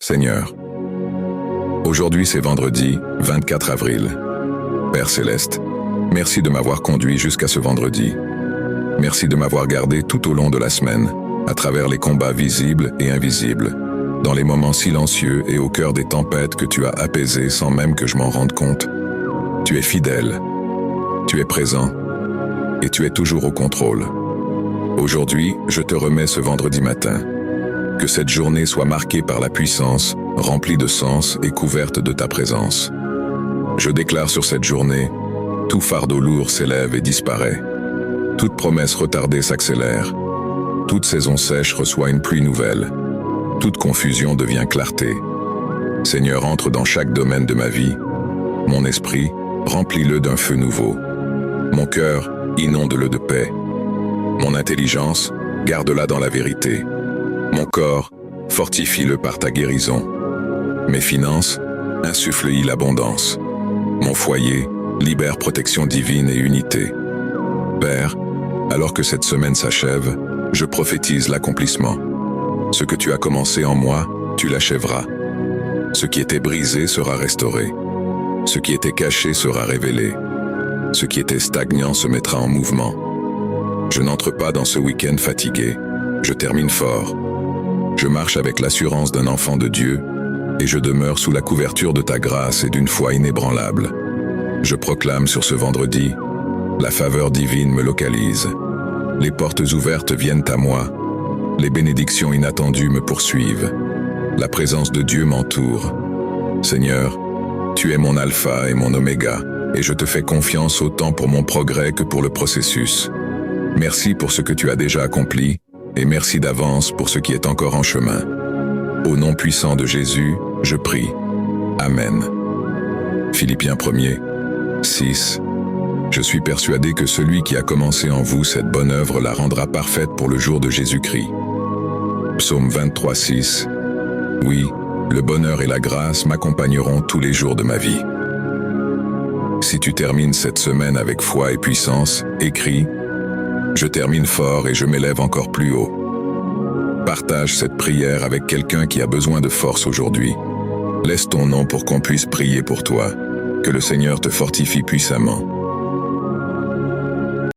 Seigneur, aujourd'hui c'est vendredi 24 avril. Père Céleste, merci de m'avoir conduit jusqu'à ce vendredi. Merci de m'avoir gardé tout au long de la semaine, à travers les combats visibles et invisibles, dans les moments silencieux et au cœur des tempêtes que tu as apaisées sans même que je m'en rende compte. Tu es fidèle, tu es présent, et tu es toujours au contrôle. Aujourd'hui, je te remets ce vendredi matin. Que cette journée soit marquée par la puissance, remplie de sens et couverte de ta présence. Je déclare sur cette journée, tout fardeau lourd s'élève et disparaît. Toute promesse retardée s'accélère. Toute saison sèche reçoit une pluie nouvelle. Toute confusion devient clarté. Seigneur, entre dans chaque domaine de ma vie. Mon esprit, remplis-le d'un feu nouveau. Mon cœur, inonde-le de paix. Mon intelligence, garde-la dans la vérité. Mon corps, fortifie-le par ta guérison. Mes finances, insuffle-y l'abondance. Mon foyer, libère protection divine et unité. Père, alors que cette semaine s'achève, je prophétise l'accomplissement. Ce que tu as commencé en moi, tu l'achèveras. Ce qui était brisé sera restauré. Ce qui était caché sera révélé. Ce qui était stagnant se mettra en mouvement. Je n'entre pas dans ce week-end fatigué. Je termine fort. Je marche avec l'assurance d'un enfant de Dieu et je demeure sous la couverture de ta grâce et d'une foi inébranlable. Je proclame sur ce vendredi, la faveur divine me localise. Les portes ouvertes viennent à moi. Les bénédictions inattendues me poursuivent. La présence de Dieu m'entoure. Seigneur, tu es mon alpha et mon oméga, et je te fais confiance autant pour mon progrès que pour le processus. Merci pour ce que tu as déjà accompli, et merci d'avance pour ce qui est encore en chemin. Au nom puissant de Jésus, je prie. Amen. Philippiens 1er, 6. Je suis persuadé que celui qui a commencé en vous cette bonne œuvre la rendra parfaite pour le jour de Jésus-Christ. Psaume 23, 6. Oui, le bonheur et la grâce m'accompagneront tous les jours de ma vie. Si tu termines cette semaine avec foi et puissance, écris « Je termine fort et je m'élève encore plus haut ». Partage cette prière avec quelqu'un qui a besoin de force aujourd'hui. Laisse ton nom pour qu'on puisse prier pour toi. Que le Seigneur te fortifie puissamment.